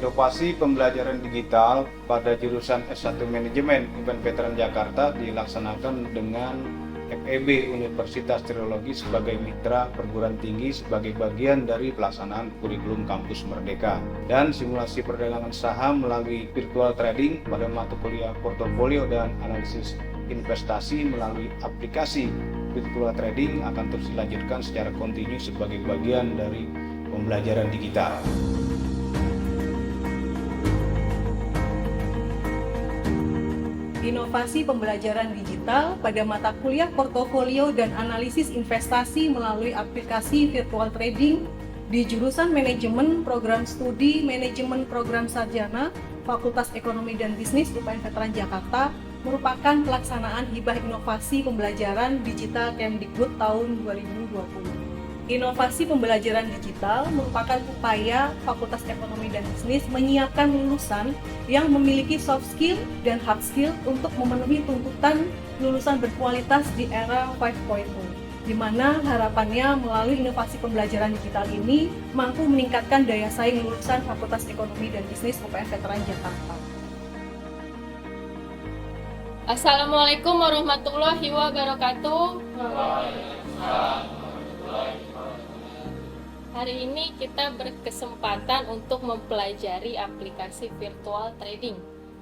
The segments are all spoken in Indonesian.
Inovasi pembelajaran digital pada jurusan S1 Manajemen UPN Veteran Jakarta dilaksanakan dengan FEB Universitas Teknologi sebagai mitra perguruan tinggi sebagai bagian dari pelaksanaan kurikulum kampus Merdeka, dan simulasi perdagangan saham melalui virtual trading pada mata kuliah portofolio dan analisis investasi melalui aplikasi virtual trading akan terus dilanjutkan secara kontinu sebagai bagian dari pembelajaran digital. Inovasi pembelajaran digital pada mata kuliah portofolio dan analisis investasi melalui aplikasi virtual trading di jurusan Manajemen Program Studi Manajemen Program Sarjana Fakultas Ekonomi dan Bisnis UPN Veteran Jakarta merupakan pelaksanaan hibah inovasi pembelajaran digital Kemdikbud tahun 2020. Inovasi pembelajaran digital merupakan upaya Fakultas Ekonomi dan Bisnis menyiapkan lulusan yang memiliki soft skill dan hard skill untuk memenuhi tuntutan lulusan berkualitas di era 5.0, di mana harapannya melalui inovasi pembelajaran digital ini mampu meningkatkan daya saing lulusan Fakultas Ekonomi dan Bisnis UPN Veteran Jakarta. Assalamualaikum warahmatullahi wabarakatuh. Hari ini kita berkesempatan untuk mempelajari aplikasi virtual trading,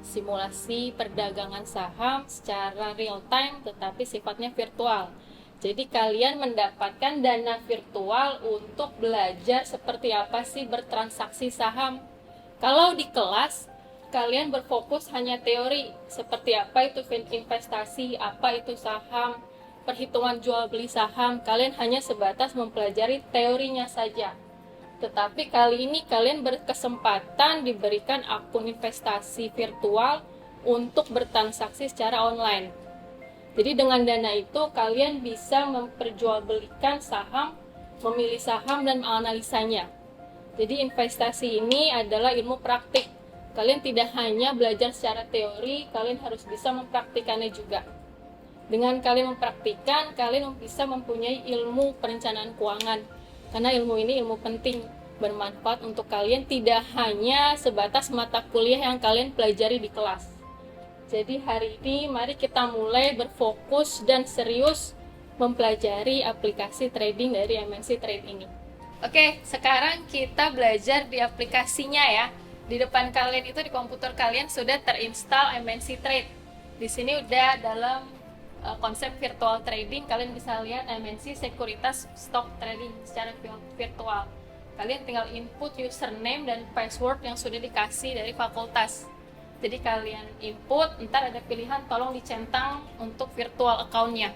simulasi perdagangan saham secara real time tetapi sifatnya virtual. Jadi kalian mendapatkan dana virtual untuk belajar seperti apa sih bertransaksi saham. Kalau di kelas, kalian berfokus hanya teori, seperti apa itu investasi, apa itu saham, perhitungan jual beli saham, kalian hanya sebatas mempelajari teorinya saja. Tetapi kali ini kalian berkesempatan diberikan akun investasi virtual untuk bertransaksi secara online. Jadi dengan dana itu kalian bisa memperjualbelikan saham, memilih saham dan menganalisanya. Jadi investasi ini adalah ilmu praktik. Kalian tidak hanya belajar secara teori, kalian harus bisa mempraktikannya juga. Dengan kalian mempraktikkan, kalian bisa mempunyai ilmu perencanaan keuangan. Karena ilmu ini ilmu penting, bermanfaat untuk kalian tidak hanya sebatas mata kuliah yang kalian pelajari di kelas. Jadi hari ini mari kita mulai berfokus dan serius mempelajari aplikasi trading dari MNC Trade ini. Oke, sekarang kita belajar di aplikasinya ya. Di depan kalian itu di komputer kalian sudah terinstall MNC Trade. Di sini udah dalam konsep virtual trading, kalian bisa lihat MNC Sekuritas Stock Trading secara virtual. Kalian tinggal input username dan password yang sudah dikasih dari fakultas. Jadi kalian input, ntar ada pilihan tolong dicentang untuk virtual account-nya.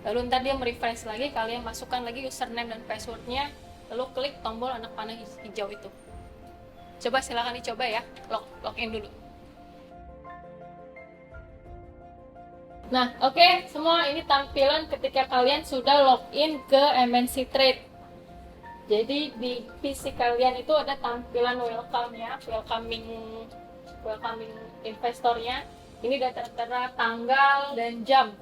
Lalu ntar dia merefresh lagi, kalian masukkan lagi username dan password-nya, lalu klik tombol anak panah hijau itu. Coba silakan dicoba ya, login dulu. Nah, oke, semua ini tampilan ketika kalian sudah login ke MNC Trade. Jadi di PC kalian itu ada tampilan welcome-nya, welcoming investornya. Ini udah tertera tanggal dan jam.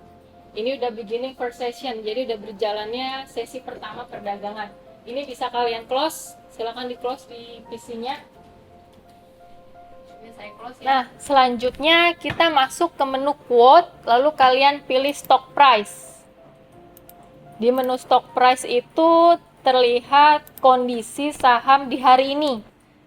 Ini udah beginning first session, jadi udah berjalannya sesi pertama perdagangan. Ini bisa kalian close, silakan di close di PC-nya. Nah, selanjutnya kita masuk ke menu quote, lalu kalian pilih stock price. Di menu stock price itu terlihat kondisi saham di hari ini.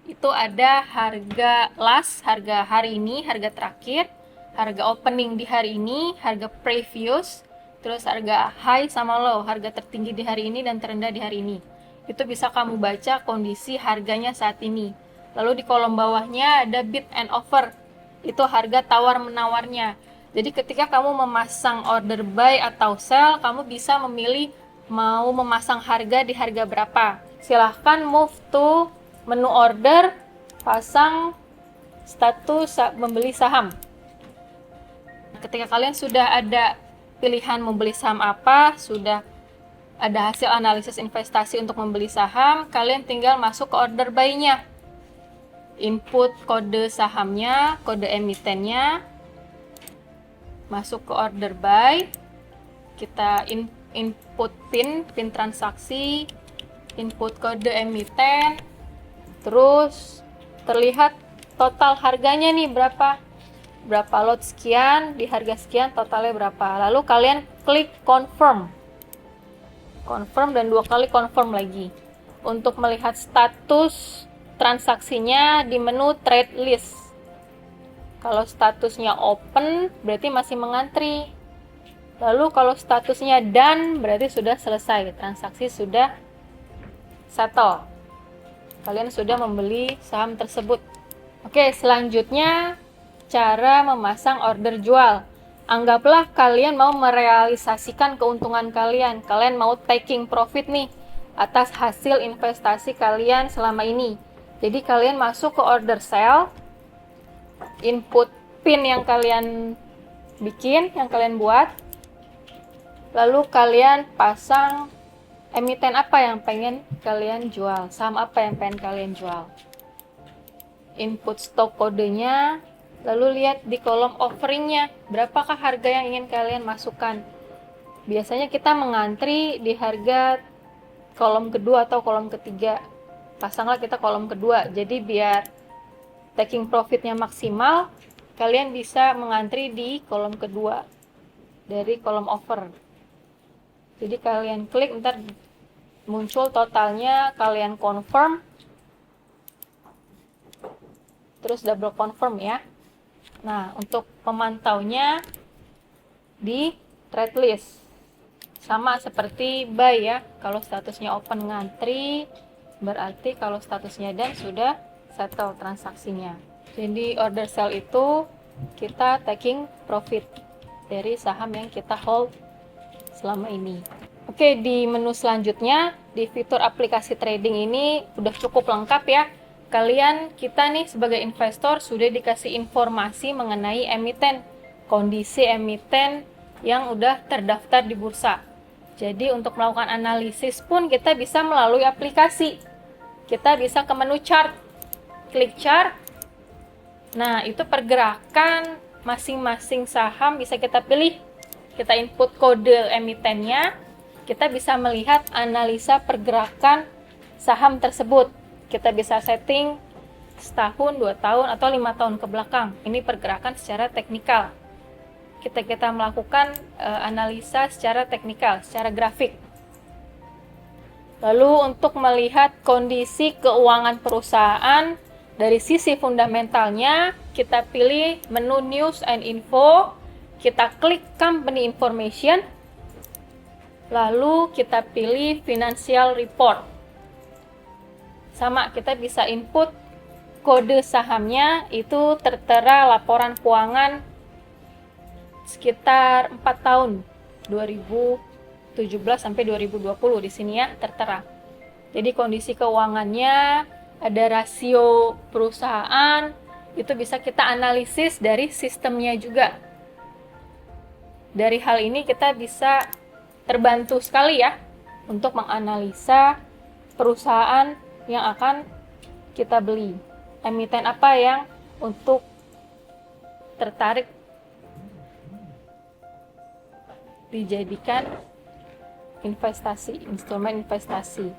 Itu ada harga last, harga hari ini, harga terakhir, harga opening di hari ini, harga previous, terus harga high sama low, harga tertinggi di hari ini dan terendah di hari ini. Itu bisa kamu baca kondisi harganya saat ini. Lalu di kolom bawahnya ada bid and offer, itu harga tawar-menawarnya. Jadi ketika kamu memasang order buy atau sell, kamu bisa memilih mau memasang harga di harga berapa. Silahkan move to menu order, pasang status membeli saham. Ketika kalian sudah ada pilihan membeli saham apa, sudah ada hasil analisis investasi untuk membeli saham, kalian tinggal masuk ke order buy-nya. Input kode sahamnya, kode emitennya, masuk ke order buy, kita input PIN transaksi, input kode emiten, terus terlihat total harganya nih berapa lot sekian, di harga sekian, totalnya berapa. Lalu kalian klik confirm dan 2 kali confirm lagi untuk melihat status transaksinya di menu trade list. Kalau statusnya open berarti masih mengantri. Lalu kalau statusnya done berarti sudah selesai, transaksi sudah settle. Kalian sudah membeli saham tersebut. Oke, selanjutnya cara memasang order jual. Anggaplah kalian mau merealisasikan keuntungan kalian. Kalian mau taking profit nih atas hasil investasi kalian selama ini. Jadi kalian masuk ke order sell, input pin yang kalian bikin, yang kalian buat, lalu kalian pasang emiten apa yang pengen kalian jual, saham apa yang pengen kalian jual. Input stok kodenya, lalu lihat di kolom offeringnya, berapakah harga yang ingin kalian masukkan. Biasanya kita mengantri di harga kolom kedua atau kolom ketiga. Pasanglah kita kolom kedua, jadi biar taking profitnya maksimal, kalian bisa mengantri di kolom kedua dari kolom offer. Jadi kalian klik, ntar muncul totalnya, kalian confirm, terus double confirm ya. Nah, untuk pemantaunya di trade list sama seperti buy ya. Kalau statusnya open ngantri, berarti kalau statusnya done sudah settle transaksinya. Jadi order sell itu kita taking profit dari saham yang kita hold selama ini. Oke, di menu selanjutnya di fitur aplikasi trading ini udah cukup lengkap ya. Kita nih sebagai investor sudah dikasih informasi mengenai emiten, kondisi emiten yang udah terdaftar di bursa. Jadi untuk melakukan analisis pun kita bisa melalui aplikasi. Kita bisa ke menu chart, klik chart. Nah, itu pergerakan masing-masing saham bisa kita pilih. Kita input kode emitennya, kita bisa melihat analisa pergerakan saham tersebut. Kita bisa setting setahun, 2 tahun, atau 5 tahun ke belakang. Ini pergerakan secara teknikal. Kita melakukan analisa secara teknikal, secara grafik. Lalu untuk melihat kondisi keuangan perusahaan dari sisi fundamentalnya, kita pilih menu News and Info, kita klik Company Information, lalu kita pilih Financial Report. Sama, kita bisa input kode sahamnya, itu tertera laporan keuangan sekitar 4 tahun, 2017 sampai 2020 di sini ya tertera. Jadi kondisi keuangannya, ada rasio perusahaan, itu bisa kita analisis dari sistemnya juga. Dari hal ini kita bisa terbantu sekali ya untuk menganalisa perusahaan yang akan kita beli. Emiten apa yang untuk tertarik dijadikan investasi, instrumen investasi.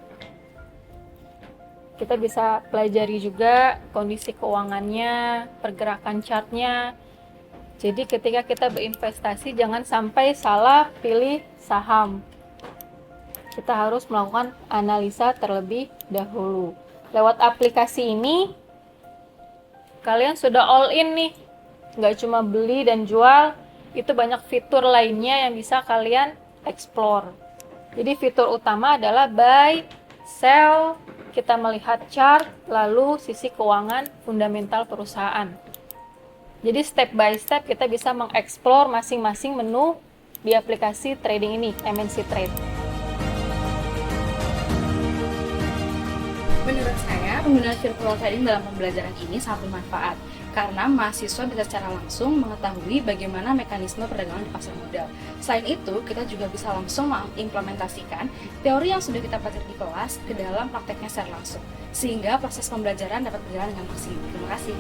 Kita bisa pelajari juga kondisi keuangannya, pergerakan chartnya. Jadi ketika kita berinvestasi jangan sampai salah pilih saham. Kita harus melakukan analisa terlebih dahulu. Lewat aplikasi ini kalian sudah all in nih. Nggak cuma beli dan jual, itu banyak fitur lainnya yang bisa kalian explore. Jadi fitur utama adalah buy, sell, kita melihat chart, lalu sisi keuangan fundamental perusahaan. Jadi step by step kita bisa mengeksplor masing-masing menu di aplikasi trading ini, MNC Trade. Menurut saya, penggunaan virtual trading dalam pembelajaran ini sangat bermanfaat karena mahasiswa bisa secara langsung mengetahui bagaimana mekanisme perdagangan di pasar modal. Selain itu, kita juga bisa langsung mengimplementasikan teori yang sudah kita pelajari di kelas ke dalam prakteknya secara langsung, sehingga proses pembelajaran dapat berjalan dengan maksimal. Terima kasih.